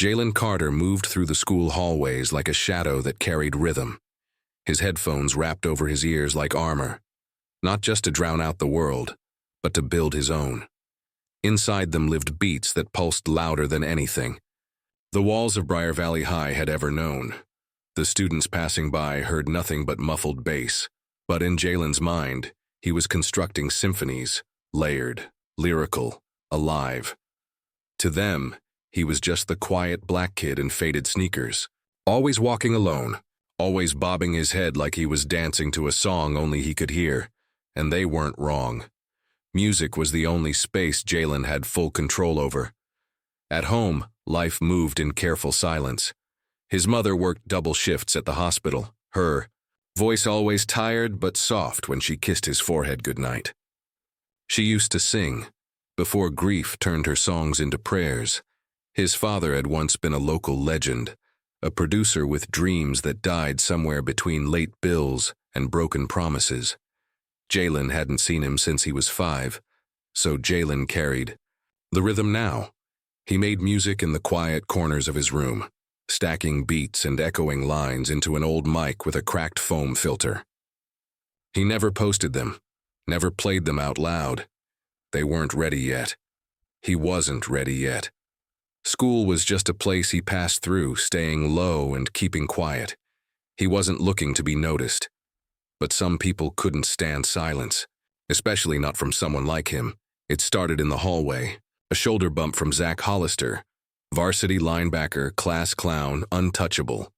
Jalen Carter moved through the school hallways like a shadow that carried rhythm, his headphones wrapped over his ears like armor, not just to drown out the world, but to build his own. Inside them lived beats that pulsed louder than anything the walls of Briar Valley High had ever known. The students passing by heard nothing but muffled bass, but in Jalen's mind, he was constructing symphonies, layered, lyrical, alive. To them, he was just the quiet black kid in faded sneakers, always walking alone, always bobbing his head like he was dancing to a song only he could hear, and they weren't wrong. Music was the only space Jalen had full control over. At home, life moved in careful silence. His mother worked double shifts at the hospital, her voice always tired but soft when she kissed his forehead goodnight. She used to sing, before grief turned her songs into prayers. His father had once been a local legend, a producer with dreams that died somewhere between late bills and broken promises. Jalen hadn't seen him since he was 5, so Jalen carried the rhythm now. He made music in the quiet corners of his room, stacking beats and echoing lines into an old mic with a cracked foam filter. He never posted them, never played them out loud. They weren't ready yet. He wasn't ready yet. School was just a place he passed through, staying low and keeping quiet. He wasn't looking to be noticed. But some people couldn't stand silence, especially not from someone like him. It started in the hallway, a shoulder bump from Zach Hollister, varsity linebacker, class clown, untouchable.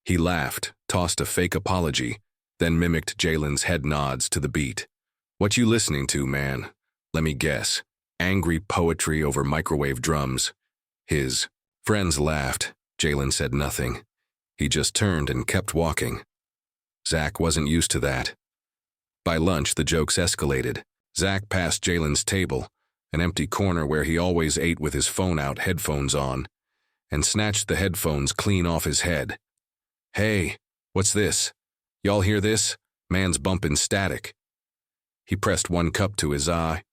He laughed, tossed a fake apology, then mimicked Jalen's head nods to the beat. "What you listening to, man?" "Let me guess. Angry poetry over microwave drums." His friends laughed. Jalen said nothing. He just turned and kept walking. Zach wasn't used to that. By lunch, the jokes escalated. Zach passed Jalen's table, an empty corner where he always ate with his phone out, headphones on, and snatched the headphones clean off his head. "Hey, what's this? Y'all hear this? Man's bumping static." He pressed one cup to his eye,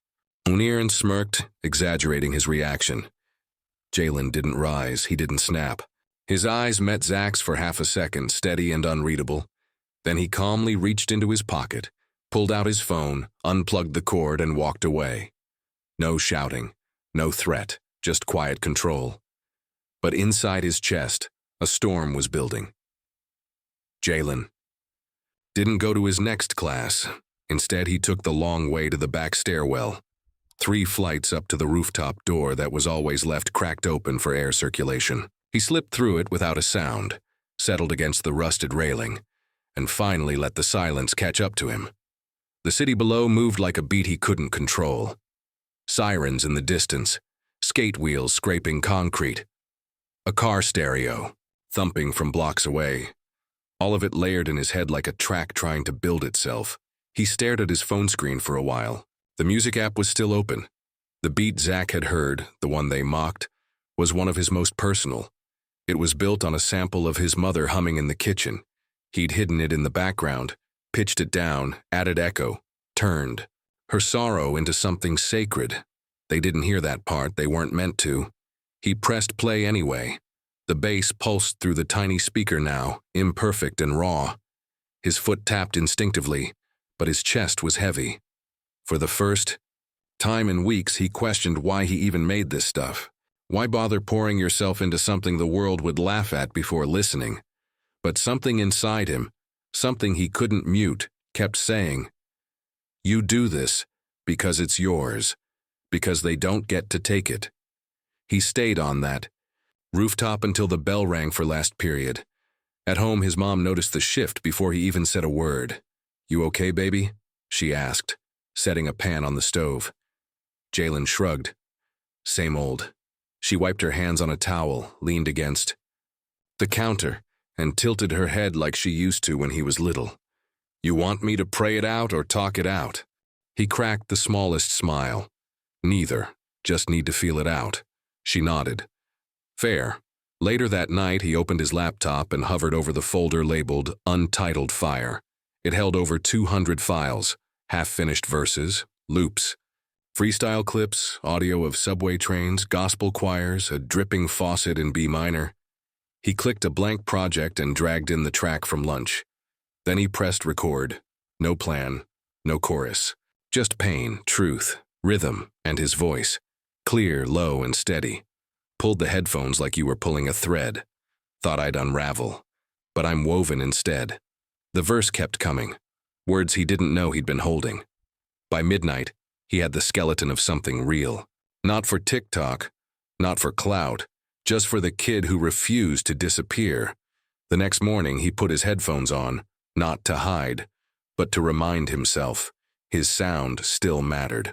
and smirked, exaggerating his reaction. Jalen didn't rise, he didn't snap. His eyes met Zach's for half a second, steady and unreadable. Then he calmly reached into his pocket, pulled out his phone, unplugged the cord, and walked away. No shouting, no threat, just quiet control. But inside his chest, a storm was building. Jalen didn't go to his next class. Instead, he took the long way to the back stairwell, 3 flights up to the rooftop door that was always left cracked open for air circulation. He slipped through it without a sound, settled against the rusted railing, and finally let the silence catch up to him. The city below moved like a beat he couldn't control. Sirens in the distance, skate wheels scraping concrete, a car stereo thumping from blocks away. All of it layered in his head like a track trying to build itself. He stared at his phone screen for a while. The music app was still open. The beat Zach had heard, the one they mocked, was one of his most personal. It was built on a sample of his mother humming in the kitchen. He'd hidden it in the background, pitched it down, added echo, turned her sorrow into something sacred. They didn't hear that part, they weren't meant to. He pressed play anyway. The bass pulsed through the tiny speaker now, imperfect and raw. His foot tapped instinctively, but his chest was heavy. For the first time in weeks, he questioned why he even made this stuff. Why bother pouring yourself into something the world would laugh at before listening? But something inside him, something he couldn't mute, kept saying, "You do this because it's yours, because they don't get to take it." He stayed on that rooftop until the bell rang for last period. At home, his mom noticed the shift before he even said a word. "You okay, baby?" she asked, setting a pan on the stove. Jalen shrugged. Same old. She wiped her hands on a towel, leaned against the counter, and tilted her head like she used to when he was little. "You want me to pray it out or talk it out?" He cracked the smallest smile. "Neither. Just need to feel it out." She nodded. "Fair." Later that night, he opened his laptop and hovered over the folder labeled Untitled Fire. It held over 200 files, half-finished verses, loops. Freestyle clips, audio of subway trains, gospel choirs, a dripping faucet in B minor. He clicked a blank project and dragged in the track from lunch. Then he pressed record. No plan, no chorus. Just pain, truth, rhythm, and his voice. Clear, low, and steady. Pulled the headphones like you were pulling a thread. Thought I'd unravel. But I'm woven instead. The verse kept coming. Words he didn't know he'd been holding. By midnight, he had the skeleton of something real. Not for TikTok, not for clout, just for the kid who refused to disappear. The next morning, he put his headphones on, not to hide, but to remind himself his sound still mattered.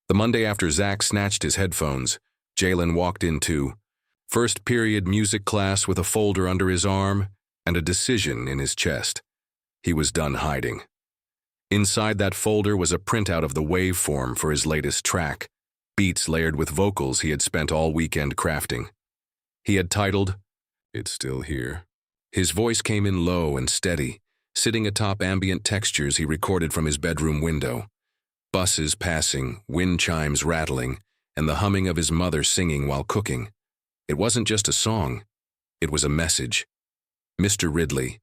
The Monday after Zach snatched his headphones, Jalen walked into first period music class with a folder under his arm and a decision in his chest. He was done hiding. Inside that folder was a printout of the waveform for his latest track, beats layered with vocals he had spent all weekend crafting. He had titled, "It's Still Here." His voice came in low and steady, sitting atop ambient textures he recorded from his bedroom window. Buses passing, wind chimes rattling, and the humming of his mother singing while cooking. It wasn't just a song, it was a message. Mr. Ridley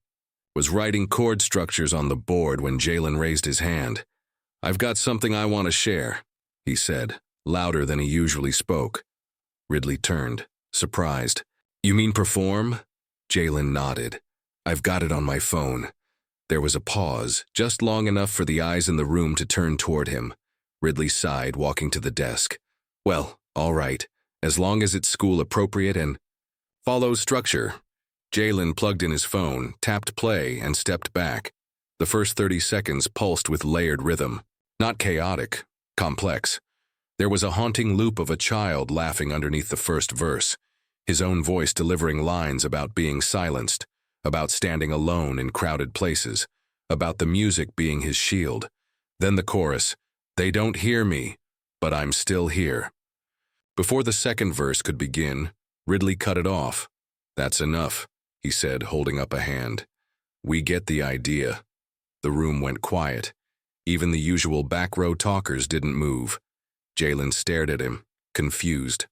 was writing chord structures on the board when Jalen raised his hand. "I've got something I want to share," he said, louder than he usually spoke. Ridley turned, surprised. "You mean perform?" Jalen nodded. "I've got it on my phone." There was a pause, just long enough for the eyes in the room to turn toward him. Ridley sighed, walking to the desk. "Well, all right, as long as it's school appropriate and follows structure." Jalen plugged in his phone, tapped play, and stepped back. The first 30 seconds pulsed with layered rhythm. Not chaotic, complex. There was a haunting loop of a child laughing underneath the first verse, his own voice delivering lines about being silenced, about standing alone in crowded places, about the music being his shield. Then the chorus, "They don't hear me, but I'm still here." Before the second verse could begin, Ridley cut it off. "That's enough," he said, holding up a hand. "We get the idea." The room went quiet. Even the usual back row talkers didn't move. Jalen stared at him, confused.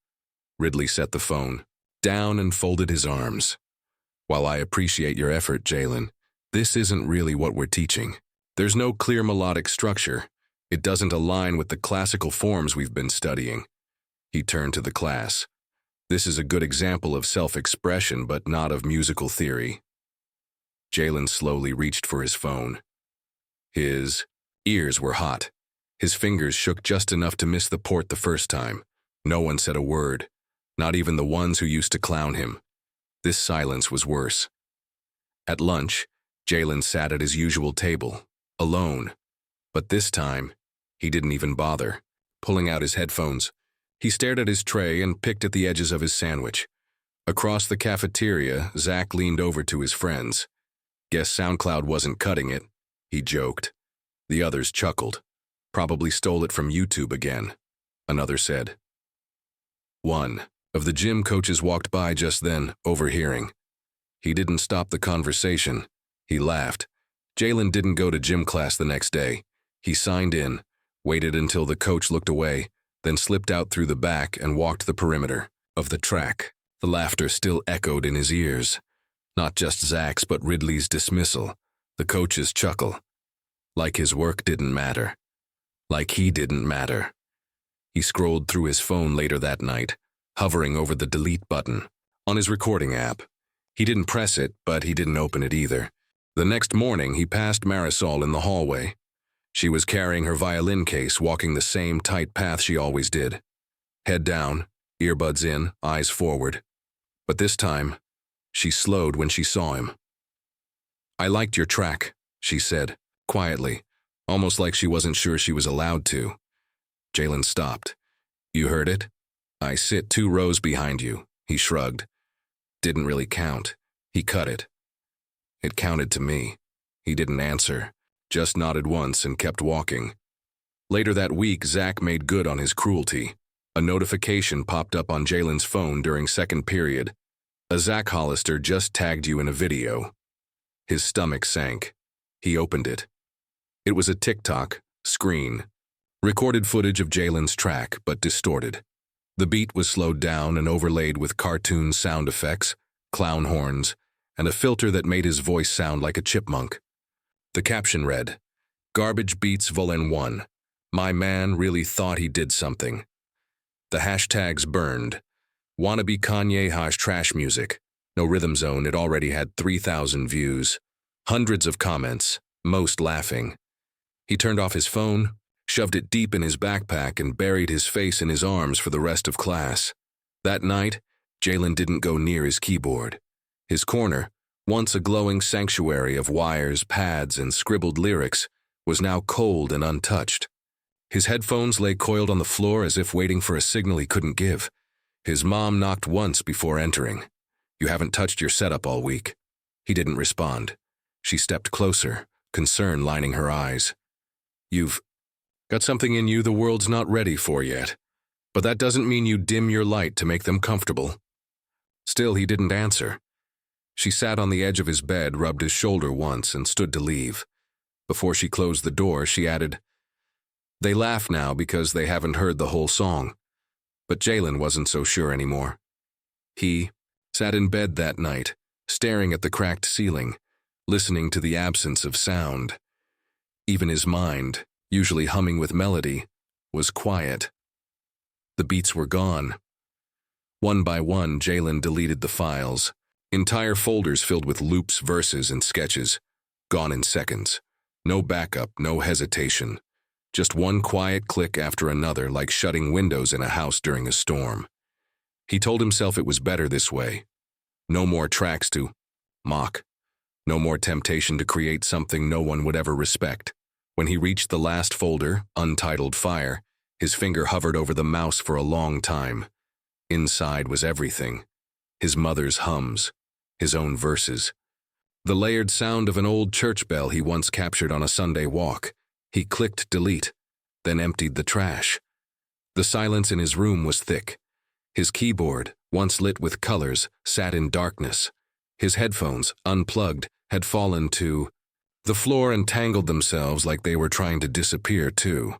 Ridley set the phone down and folded his arms. "While I appreciate your effort, Jalen, this isn't really what we're teaching. There's no clear melodic structure. It doesn't align with the classical forms we've been studying." He turned to the class. "This is a good example of self-expression, but not of musical theory." Jalen slowly reached for his phone. His ears were hot. His fingers shook just enough to miss the port the first time. No one said a word, not even the ones who used to clown him. This silence was worse. At lunch, Jalen sat at his usual table, alone. But this time, he didn't even bother. Pulling out his headphones, he stared at his tray and picked at the edges of his sandwich. Across the cafeteria, Zach leaned over to his friends. "Guess SoundCloud wasn't cutting it," he joked. The others chuckled. "Probably stole it from YouTube again," another said. One of the gym coaches walked by just then, overhearing. He didn't stop the conversation. He laughed. Jalen didn't go to gym class the next day. He signed in, waited until the coach looked away, then slipped out through the back and walked the perimeter of the track. The laughter still echoed in his ears. Not just Zach's, but Ridley's dismissal, the coach's chuckle. Like his work didn't matter. Like he didn't matter. He scrolled through his phone later that night, hovering over the delete button on his recording app. He didn't press it, but he didn't open it either. The next morning, he passed Marisol in the hallway. She was carrying her violin case, walking the same tight path she always did. Head down, earbuds in, eyes forward. But this time, she slowed when she saw him. "I liked your track," she said, quietly, almost like she wasn't sure she was allowed to. Jalen stopped. "You heard it?" "I sit 2 rows behind you," he shrugged. Didn't really count. He cut it. "It counted to me." He didn't answer, just nodded once and kept walking. Later that week, Zach made good on his cruelty. A notification popped up on Jalen's phone during second period. "A Zach Hollister just tagged you in a video." His stomach sank. He opened it. It was a TikTok screen. Recorded footage of Jalen's track, but distorted. The beat was slowed down and overlaid with cartoon sound effects, clown horns, and a filter that made his voice sound like a chipmunk. The caption read, "Garbage Beats Volume 1. My man really thought he did something." The hashtags burned. Wannabe Kanye hash trash music. No rhythm zone, it already had 3,000 views. Hundreds of comments, most laughing. He turned off his phone, shoved it deep in his backpack, and buried his face in his arms for the rest of class. That night, Jalen didn't go near his keyboard. His corner, once a glowing sanctuary of wires, pads, and scribbled lyrics, was now cold and untouched. His headphones lay coiled on the floor as if waiting for a signal he couldn't give. His mom knocked once before entering. "You haven't touched your setup all week." He didn't respond. She stepped closer, concern lining her eyes. "You've got something in you the world's not ready for yet, but that doesn't mean you dim your light to make them comfortable." Still, he didn't answer. She sat on the edge of his bed, rubbed his shoulder once, and stood to leave. Before she closed the door, she added, "They laugh now because they haven't heard the whole song." But Jalen wasn't so sure anymore. He sat in bed that night, staring at the cracked ceiling, listening to the absence of sound. Even his mind, usually humming with melody, was quiet. The beats were gone. One by one, Jalen deleted the files. Entire folders filled with loops, verses, and sketches. Gone in seconds. No backup, no hesitation. Just one quiet click after another, like shutting windows in a house during a storm. He told himself it was better this way. No more tracks to mock. No more temptation to create something no one would ever respect. When he reached the last folder, untitled Fire, his finger hovered over the mouse for a long time. Inside was everything. His mother's hums. His own verses. The layered sound of an old church bell he once captured on a Sunday walk. He clicked delete, then emptied the trash. The silence in his room was thick. His keyboard, once lit with colors, sat in darkness. His headphones, unplugged, had fallen to the floor and tangled themselves like they were trying to disappear too.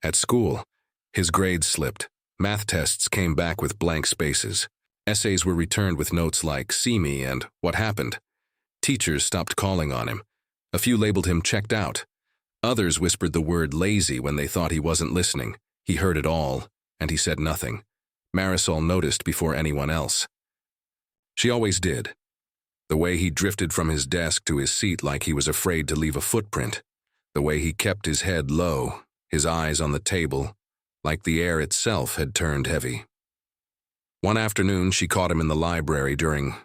At school, his grades slipped. Math tests came back with blank spaces. Essays were returned with notes like, "See me," and "What happened?" Teachers stopped calling on him. A few labeled him checked out. Others whispered the word lazy when they thought he wasn't listening. He heard it all, and he said nothing. Marisol noticed before anyone else. She always did. The way he drifted from his desk to his seat like he was afraid to leave a footprint. The way he kept his head low, his eyes on the table, like the air itself had turned heavy. One afternoon, she caught him in the library during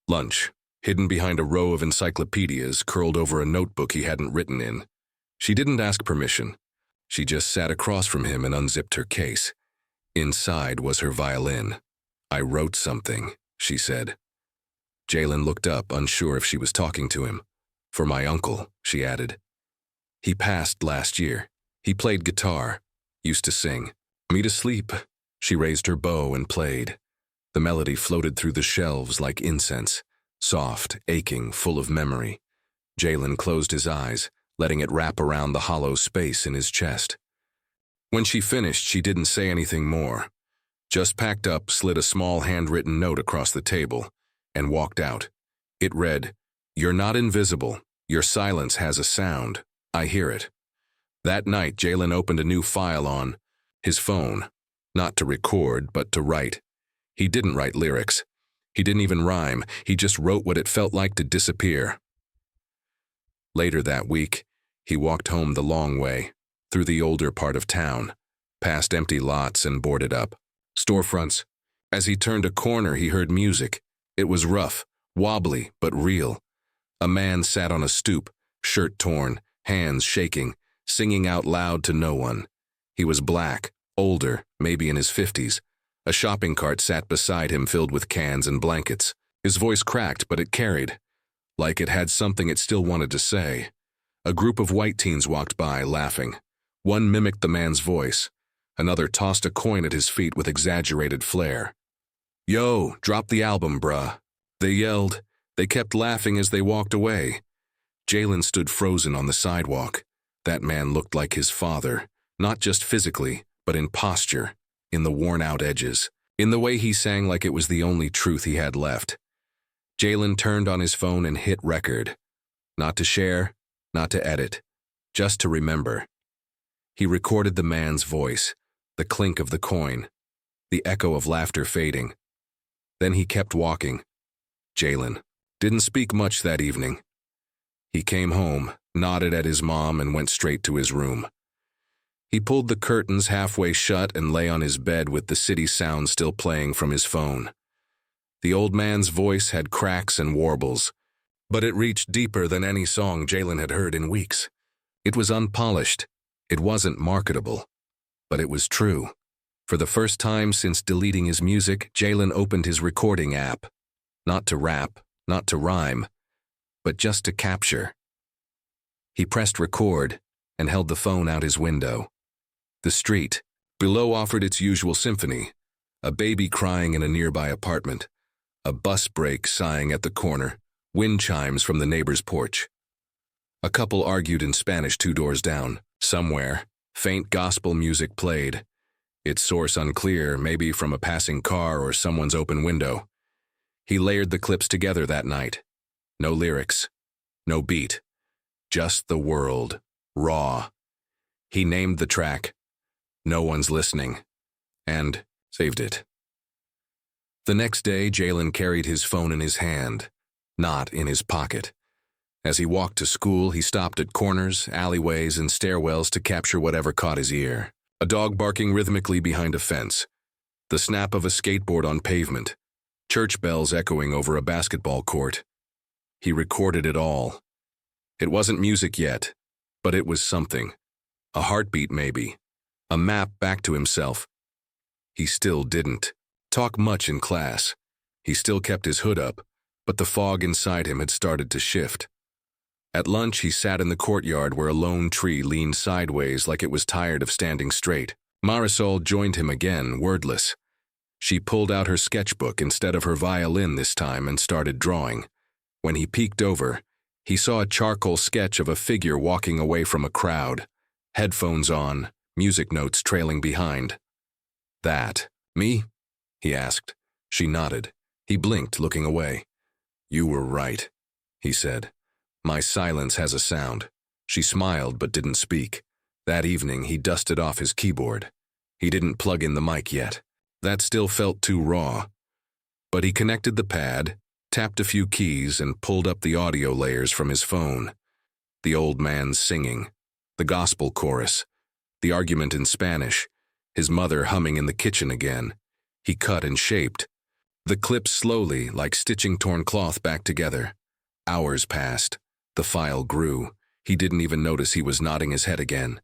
lunch, hidden behind a row of encyclopedias curled over a notebook he hadn't written in. She didn't ask permission. She just sat across from him and unzipped her case. Inside was her violin. "I wrote something," she said. Jalen looked up, unsure if she was talking to him. "For my uncle," she added. "He passed last year. He played guitar, used to sing. Me to sleep." She raised her bow and played. The melody floated through the shelves like incense, soft, aching, full of memory. Jalen closed his eyes, letting it wrap around the hollow space in his chest. When she finished, she didn't say anything more. Just packed up, slid a small handwritten note across the table, and walked out. It read, "You're not invisible. Your silence has a sound. I hear it." That night, Jalen opened a new file on his phone. Not to record, but to write. He didn't write lyrics. He didn't even rhyme. He just wrote what it felt like to disappear. Later that week, he walked home the long way, through the older part of town, past empty lots and boarded up storefronts. As he turned a corner, he heard music. It was rough, wobbly, but real. A man sat on a stoop, shirt torn, hands shaking, singing out loud to no one. He was black, older, maybe in his 50s. A shopping cart sat beside him filled with cans and blankets. His voice cracked, but it carried, like it had something it still wanted to say. A group of white teens walked by, laughing. One mimicked the man's voice. Another tossed a coin at his feet with exaggerated flair. "Yo, drop the album, bruh," they yelled. They kept laughing as they walked away. Jalen stood frozen on the sidewalk. That man looked like his father, Not just physically, but in posture, in the worn-out edges, in the way he sang like it was the only truth he had left. Jalen turned on his phone and hit record. Not to share, not to edit, just to remember. He recorded the man's voice, the clink of the coin, the echo of laughter fading. Then he kept walking. Jalen didn't speak much that evening. He came home, nodded at his mom, and went straight to his room. He pulled the curtains halfway shut and lay on his bed with the city sound still playing from his phone. The old man's voice had cracks and warbles, but it reached deeper than any song Jalen had heard in weeks. It was unpolished. It wasn't marketable, but it was true. For the first time since deleting his music, Jalen opened his recording app. Not to rap, not to rhyme, but just to capture. He pressed record and held the phone out his window. The street below offered its usual symphony, a baby crying in a nearby apartment, a bus brake sighing at the corner, wind chimes from the neighbor's porch. A couple argued in Spanish 2 doors down. Somewhere, faint gospel music played, its source unclear, maybe from a passing car or someone's open window. He layered the clips together that night. No lyrics, no beat, just the world, raw. He named the track, "No One's Listening," and saved it. The next day, Jalen carried his phone in his hand, not in his pocket. As he walked to school, he stopped at corners, alleyways, and stairwells to capture whatever caught his ear. A dog barking rhythmically behind a fence, the snap of a skateboard on pavement, church bells echoing over a basketball court. He recorded it all. It wasn't music yet, but it was something. A heartbeat maybe, a map back to himself. He still didn't talk much in class. He still kept his hood up, but the fog inside him had started to shift. At lunch, he sat in the courtyard where a lone tree leaned sideways like it was tired of standing straight. Marisol joined him again, wordless. She pulled out her sketchbook instead of her violin this time and started drawing. When he peeked over, he saw a charcoal sketch of a figure walking away from a crowd, headphones on, music notes trailing behind. "That, me?" he asked. She nodded. He blinked, looking away. "You were right," he said. "My silence has a sound." She smiled but didn't speak. That evening, he dusted off his keyboard. He didn't plug in the mic yet. That still felt too raw. But he connected the pad, tapped a few keys, and pulled up the audio layers from his phone. The old man singing, the gospel chorus, the argument in Spanish, his mother humming in the kitchen again. He cut and shaped. The clips slowly, like stitching torn cloth back together. Hours passed. The file grew. He didn't even notice he was nodding his head again.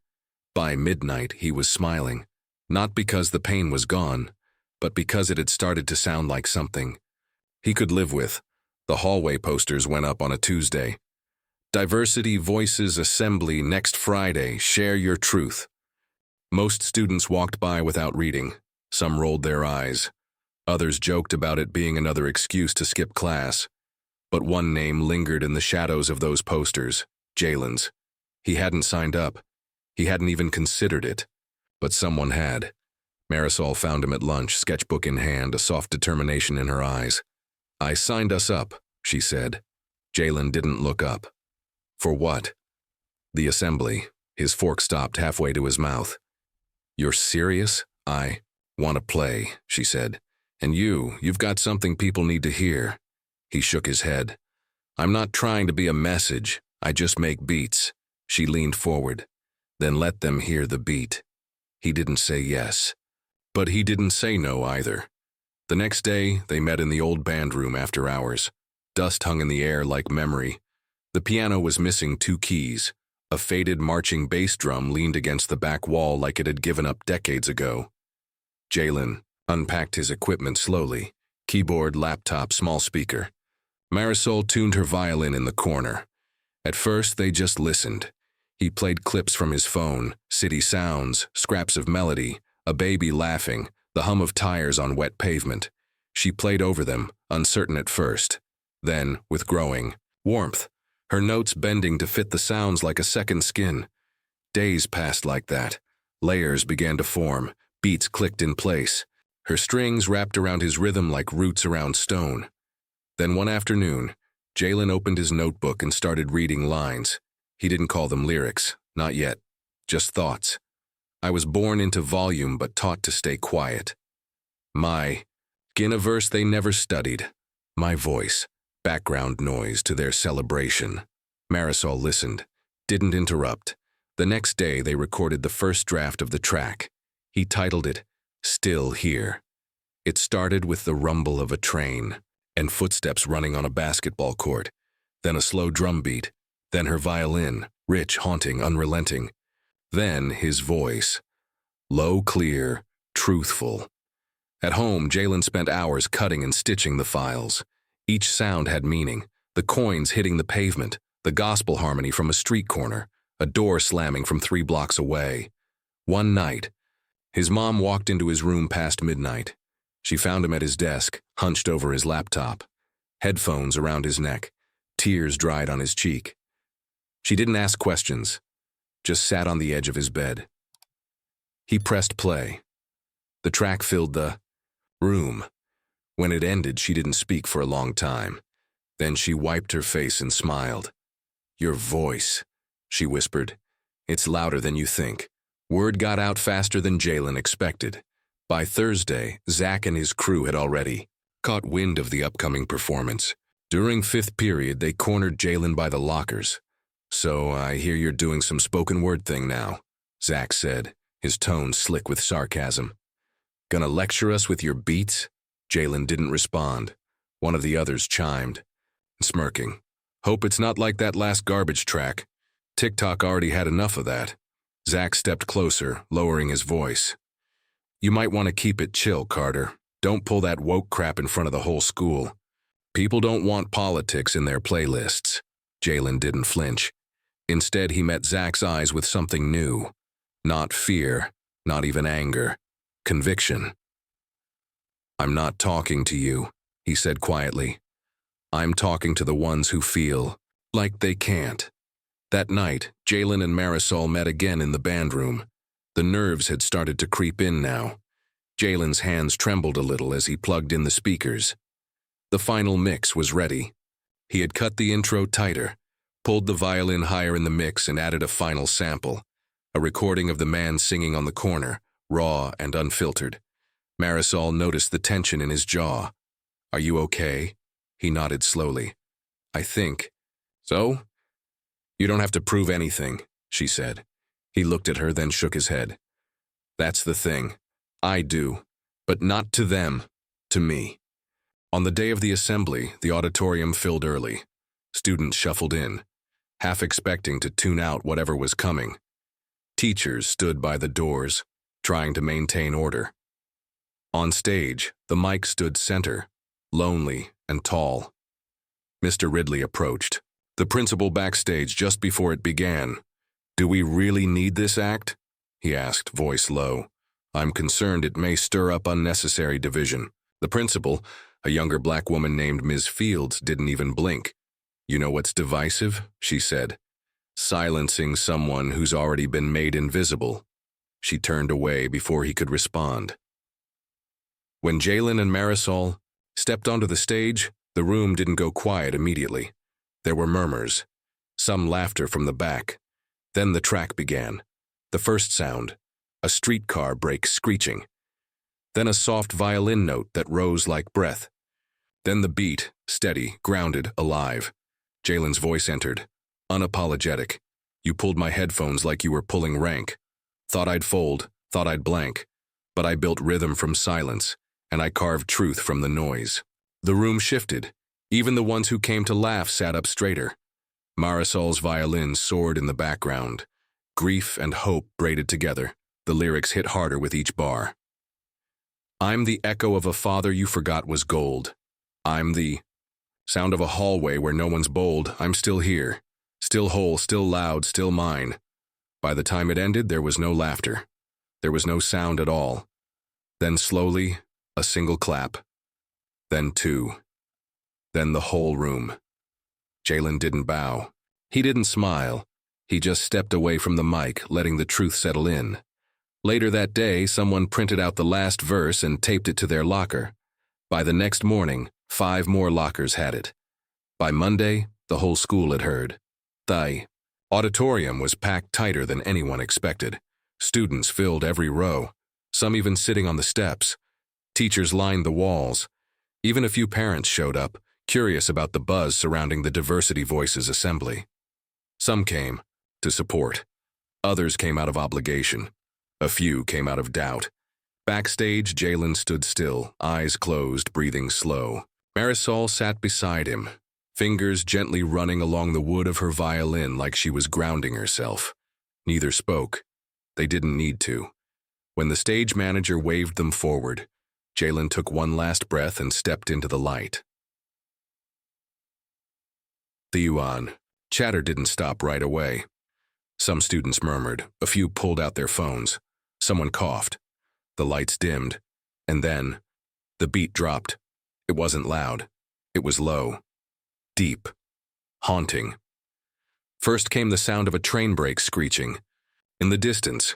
By midnight, he was smiling. Not because the pain was gone, but because it had started to sound like something he could live with. The hallway posters went up on a Tuesday. Diversity Voices Assembly next Friday. Share your truth. Most students walked by without reading. Some rolled their eyes. Others joked about it being another excuse to skip class. But one name lingered in the shadows of those posters, Jalen's. He hadn't signed up. He hadn't even considered it. But someone had. Marisol found him at lunch, sketchbook in hand, a soft determination in her eyes. "I signed us up," she said. Jalen didn't look up. "For what?" "The assembly." His fork stopped halfway to his mouth. "You're serious?" "I want to play," she said. "And you've got something people need to hear." He shook his head. "I'm not trying to be a message. I just make beats." She leaned forward. "Then let them hear the beat." He didn't say yes. But he didn't say no either. The next day, they met in the old band room after hours. Dust hung in the air like memory. The piano was missing 2 keys. A faded marching bass drum leaned against the back wall like it had given up decades ago. Jalen unpacked his equipment slowly. Keyboard, laptop, small speaker. Marisol tuned her violin in the corner. At first, they just listened. He played clips from his phone, city sounds, scraps of melody, a baby laughing, the hum of tires on wet pavement. She played over them, uncertain at first. Then, with growing warmth, her notes bending to fit the sounds like a second skin. Days passed like that, Layers began to form, beats clicked in place. Her strings wrapped around his rhythm like roots around stone. Then one afternoon, Jalen opened his notebook and started reading lines. He didn't call them lyrics, not yet, just thoughts. I was born into volume but taught to stay quiet. My, in a verse they never studied. My voice, background noise to their celebration. Marisol listened, didn't interrupt. The next day they recorded the first draft of the track. He titled it, Still Here. It started with the rumble of a train and footsteps running on a basketball court, then a slow drum beat, then her violin, rich, haunting, unrelenting. Then his voice, low, clear, truthful. At home, Jalen spent hours cutting and stitching the files. Each sound had meaning, the coins hitting the pavement, the gospel harmony from a street corner, a door slamming from 3 blocks away. One night, his mom walked into his room past midnight. She found him at his desk, hunched over his laptop, headphones around his neck, tears dried on his cheek. She didn't ask questions, just sat on the edge of his bed. He pressed play. The track filled the room. When it ended, she didn't speak for a long time. Then she wiped her face and smiled. Your voice, she whispered. It's louder than you think. Word got out faster than Jalen expected. By Thursday, Zach and his crew had already caught wind of the upcoming performance. During 5th period, they cornered Jalen by the lockers. So I hear you're doing some spoken word thing now, Zach said, his tone slick with sarcasm. Gonna lecture us with your beats? Jalen didn't respond. One of the others chimed, smirking. Hope it's not like that last garbage track. TikTok already had enough of that. Zach stepped closer, lowering his voice. You might want to keep it chill, Carter. Don't pull that woke crap in front of the whole school. People don't want politics in their playlists. Jalen didn't flinch. Instead, he met Zach's eyes with something new. Not fear, not even anger. Conviction. I'm not talking to you, he said quietly. I'm talking to the ones who feel like they can't. That night, Jalen and Marisol met again in the band room. The nerves had started to creep in now. Jalen's hands trembled a little as he plugged in the speakers. The final mix was ready. He had cut the intro tighter, pulled the violin higher in the mix and added a final sample, a recording of the man singing on the corner, raw and unfiltered. Marisol noticed the tension in his jaw. Are you okay? He nodded slowly. I think. So? You don't have to prove anything, she said. He looked at her, then shook his head. That's the thing. I do. But not to them. To me. On the day of the assembly, the auditorium filled early. Students shuffled in, half expecting to tune out whatever was coming. Teachers stood by the doors, trying to maintain order. On stage, the mic stood center, lonely and tall. Mr. Ridley approached, the principal backstage just before it began. Do we really need this act? He asked, voice low. I'm concerned it may stir up unnecessary division. The principal, a younger black woman named Ms. Fields, didn't even blink. You know what's divisive? She said. Silencing someone who's already been made invisible. She turned away before he could respond. When Jalen and Marisol stepped onto the stage, the room didn't go quiet immediately. There were murmurs, some laughter from the back. Then the track began. The first sound, a streetcar brake screeching. Then a soft violin note that rose like breath. Then the beat, steady, grounded, alive. Jalen's voice entered, unapologetic. You pulled my headphones like you were pulling rank. Thought I'd fold, thought I'd blank. But I built rhythm from silence, and I carved truth from the noise. The room shifted. Even the ones who came to laugh sat up straighter. Marisol's violin soared in the background. Grief and hope braided together. The lyrics hit harder with each bar. I'm the echo of a father you forgot was gold. I'm the sound of a hallway where no one's bold. I'm still here. Still whole, still loud, still mine. By the time it ended, there was no laughter. There was no sound at all. Then slowly, a single clap. Then 2. Then the whole room. Jalen didn't bow. He didn't smile. He just stepped away from the mic, letting the truth settle in. Later that day, someone printed out the last verse and taped it to their locker. By the next morning, 5 more lockers had it. By Monday, the whole school had heard. The auditorium was packed tighter than anyone expected. Students filled every row, some even sitting on the steps. Teachers lined the walls. Even a few parents showed up, curious about the buzz surrounding the Diversity Voices assembly. Some came to support. Others came out of obligation. A few came out of doubt. Backstage, Jalen stood still, eyes closed, breathing slow. Marisol sat beside him, fingers gently running along the wood of her violin like she was grounding herself. Neither spoke. They didn't need to. When the stage manager waved them forward, Jalen took one last breath and stepped into the light. The yuan. Chatter didn't stop right away. Some students murmured, a few pulled out their phones. Someone coughed. The lights dimmed. And then, the beat dropped. It wasn't loud. It was low. Deep. Haunting. First came the sound of a train brake screeching. In the distance.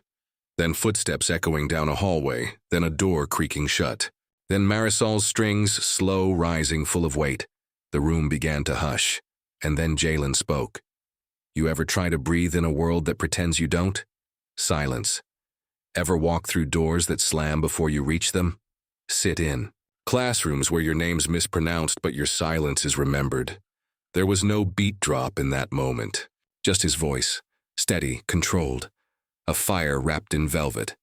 Then footsteps echoing down a hallway. Then a door creaking shut. Then Marisol's strings, slow rising, full of weight. The room began to hush. And then Jalen spoke. You ever try to breathe in a world that pretends you don't? Silence. Ever walk through doors that slam before you reach them? Sit in. Classrooms where your name's mispronounced but your silence is remembered. There was no beat drop in that moment. Just his voice, steady, controlled. A fire wrapped in velvet.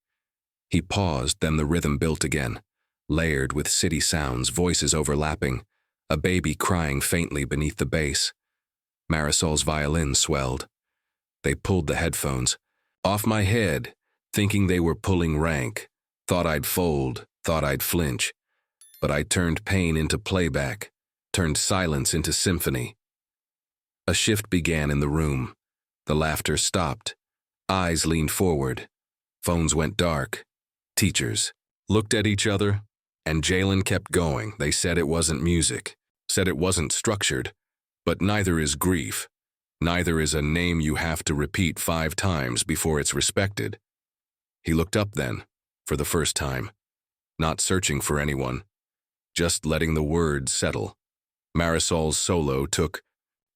He paused, then the rhythm built again. Layered with city sounds, voices overlapping. A baby crying faintly beneath the bass. Marisol's violin swelled. They pulled the headphones. Off my head, thinking they were pulling rank. Thought I'd fold, thought I'd flinch. But I turned pain into playback, turned silence into symphony. A shift began in the room. The laughter stopped. Eyes leaned forward. Phones went dark. Teachers looked at each other, and Jalen kept going. They said it wasn't music, said it wasn't structured. But neither is grief. Neither is a name you have to repeat 5 times before it's respected. He looked up then, for the first time, not searching for anyone, just letting the words settle. Marisol's solo took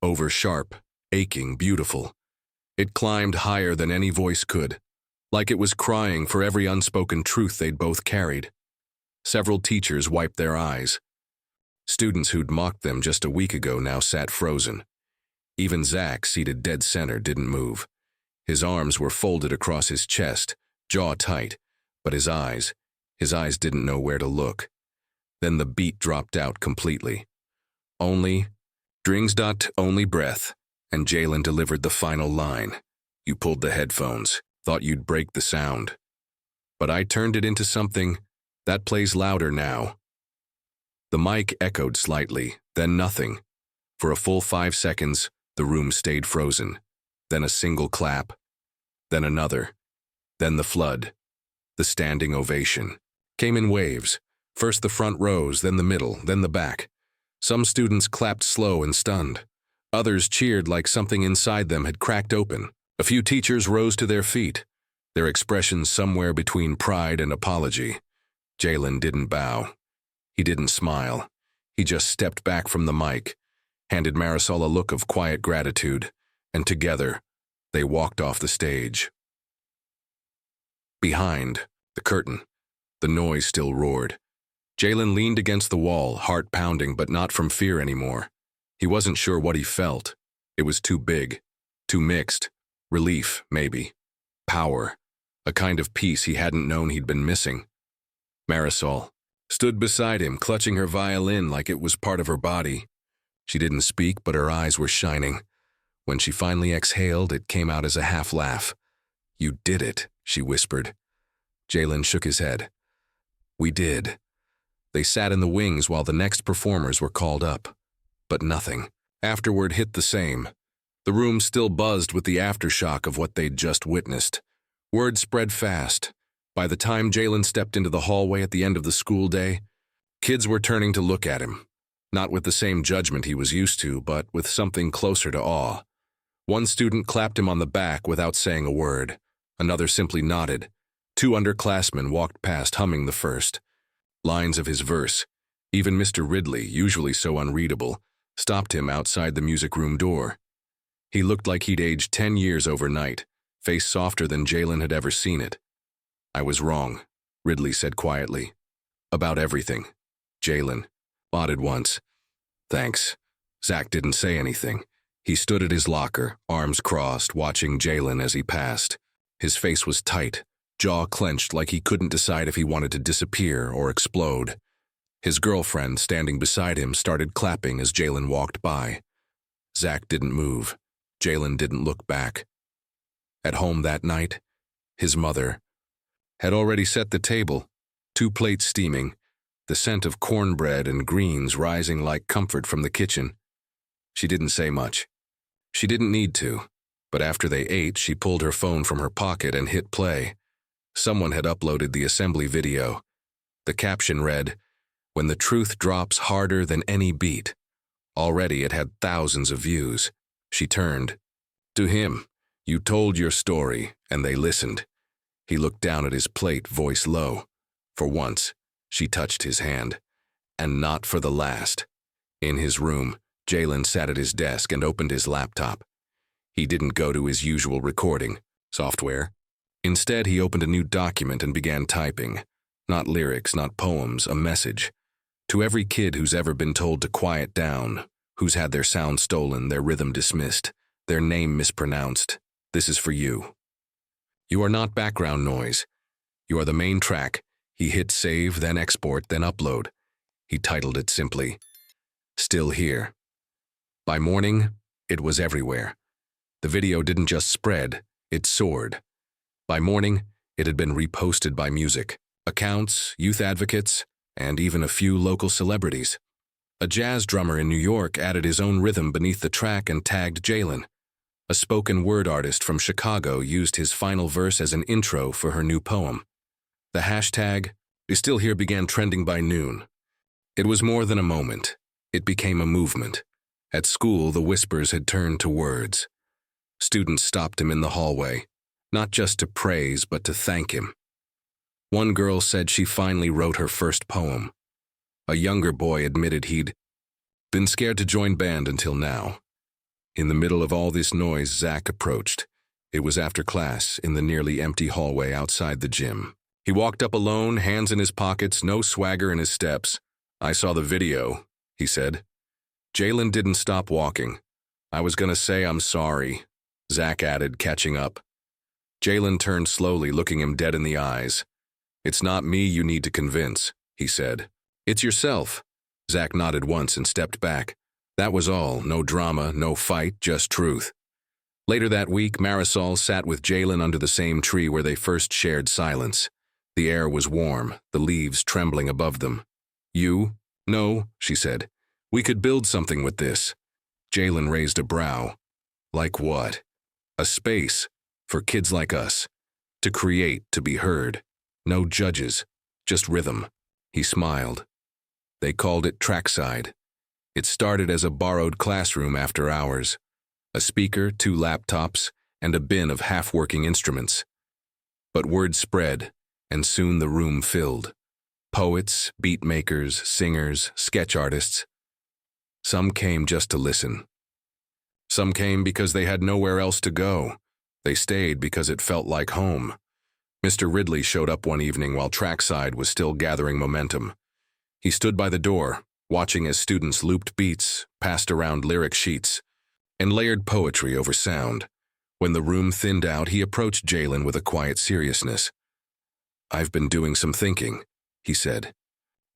over sharp, aching, beautiful. It climbed higher than any voice could, like it was crying for every unspoken truth they'd both carried. Several teachers wiped their eyes. Students who'd mocked them just a week ago now sat frozen. Even Zach, seated dead center, didn't move. His arms were folded across his chest, jaw tight, but his eyes didn't know where to look. Then the beat dropped out completely. Only, strings. Only breath, and Jalen delivered the final line. You pulled the headphones, thought you'd break the sound. But I turned it into something that plays louder now. The mic echoed slightly, then nothing. For a full 5 seconds, the room stayed frozen. Then a single clap. Then another. Then the flood. The standing ovation. Came in waves. First the front rows, then the middle, then the back. Some students clapped slow and stunned. Others cheered like something inside them had cracked open. A few teachers rose to their feet, their expressions somewhere between pride and apology. Jalen didn't bow. He didn't smile. He just stepped back from the mic, handed Marisol a look of quiet gratitude, and together, they walked off the stage. Behind, the curtain, the noise still roared. Jalen leaned against the wall, heart pounding, but not from fear anymore. He wasn't sure what he felt. It was too big, too mixed. Relief, maybe. Power. A kind of peace he hadn't known he'd been missing. Marisol stood beside him, clutching her violin like it was part of her body. She didn't speak, but her eyes were shining. When she finally exhaled, it came out as a half laugh. You did it, she whispered. Jalen shook his head. We did. They sat in the wings while the next performers were called up. But nothing. Afterward hit the same. The room still buzzed with the aftershock of what they'd just witnessed. Word spread fast. By the time Jalen stepped into the hallway at the end of the school day, kids were turning to look at him. Not with the same judgment he was used to, but with something closer to awe. One student clapped him on the back without saying a word. Another simply nodded. Two underclassmen walked past humming the first lines of his verse. Even Mr. Ridley, usually so unreadable, stopped him outside the music room door. He looked like he'd aged 10 years overnight, face softer than Jalen had ever seen it. "I was wrong," Ridley said quietly. "About everything." Jalen nodded once. "Thanks." Zach didn't say anything. He stood at his locker, arms crossed, watching Jalen as he passed. His face was tight, jaw clenched like he couldn't decide if he wanted to disappear or explode. His girlfriend, standing beside him, started clapping as Jalen walked by. Zach didn't move. Jalen didn't look back. At home that night, his mother had already set the table, 2 plates steaming, the scent of cornbread and greens rising like comfort from the kitchen. She didn't say much. She didn't need to, but after they ate, she pulled her phone from her pocket and hit play. Someone had uploaded the assembly video. The caption read, "When the truth drops harder than any beat." Already it had thousands of views. She turned. "To him, you told your story, and they listened." He looked down at his plate, voice low. For once, she touched his hand. And not for the last. In his room, Jalen sat at his desk and opened his laptop. He didn't go to his usual recording software. Instead, he opened a new document and began typing. Not lyrics, not poems, a message. To every kid who's ever been told to quiet down, who's had their sound stolen, their rhythm dismissed, their name mispronounced, this is for you. You are not background noise. You are the main track. He hit save, then export, then upload. He titled it simply, "Still Here." By morning, it was everywhere. The video didn't just spread, it soared. By morning, it had been reposted by music, accounts, youth advocates, and even a few local celebrities. A jazz drummer in New York added his own rhythm beneath the track and tagged Jalen. A spoken word artist from Chicago used his final verse as an intro for her new poem. The hashtag, "Still Here," began trending by noon. It was more than a moment. It became a movement. At school, the whispers had turned to words. Students stopped him in the hallway, not just to praise, but to thank him. One girl said she finally wrote her first poem. A younger boy admitted he'd been scared to join band until now. In the middle of all this noise, Zach approached. It was after class, in the nearly empty hallway outside the gym. He walked up alone, hands in his pockets, no swagger in his steps. "I saw the video," he said. Jalen didn't stop walking. "I was gonna say I'm sorry," Zach added, catching up. Jalen turned slowly, looking him dead in the eyes. "It's not me you need to convince," he said. "It's yourself." Zach nodded once and stepped back. That was all, no drama, no fight, just truth. Later that week, Marisol sat with Jalen under the same tree where they first shared silence. The air was warm, the leaves trembling above them. "You? No," she said. "We could build something with this." Jalen raised a brow. "Like what?" "A space for kids like us. To create, to be heard. No judges, just rhythm." He smiled. They called it Trackside. It started as a borrowed classroom after hours. A speaker, 2 laptops, and a bin of half-working instruments. But word spread, and soon the room filled. Poets, beat makers, singers, sketch artists. Some came just to listen. Some came because they had nowhere else to go. They stayed because it felt like home. Mr. Ridley showed up one evening while Trackside was still gathering momentum. He stood by the door, watching as students looped beats, passed around lyric sheets, and layered poetry over sound. When the room thinned out, he approached Jalen with a quiet seriousness. "I've been doing some thinking," he said.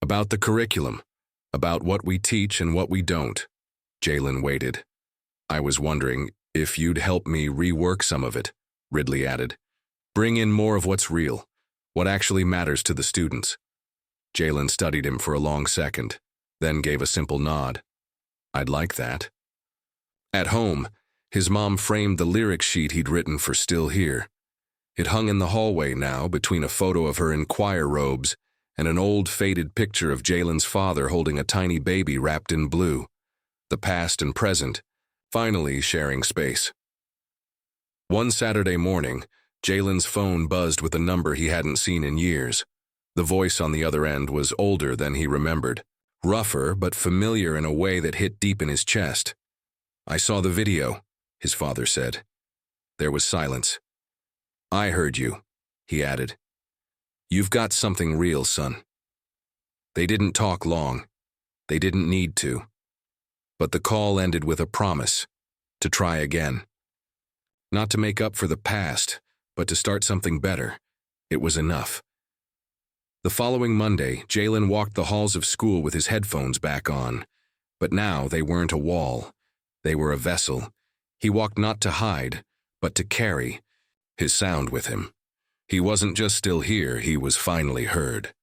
"About the curriculum, about what we teach and what we don't." Jalen waited. "I was wondering if you'd help me rework some of it," Ridley added. "Bring in more of what's real, what actually matters to the students." Jalen studied him for a long second, then gave a simple nod. "I'd like that." At home, his mom framed the lyric sheet he'd written for Still Here. It hung in the hallway now, between a photo of her in choir robes and an old faded picture of Jalen's father holding a tiny baby wrapped in blue. The past and present, finally sharing space. One Saturday morning, Jalen's phone buzzed with a number he hadn't seen in years. The voice on the other end was older than he remembered, rougher but familiar in a way that hit deep in his chest. "I saw the video," his father said. There was silence. "I heard you," he added. "You've got something real, son." They didn't talk long. They didn't need to. But the call ended with a promise to try again. Not to make up for the past, but to start something better. It was enough. The following Monday, Jalen walked the halls of school with his headphones back on. But now they weren't a wall. They were a vessel. He walked not to hide, but to carry his sound with him. He wasn't just still here, he was finally heard.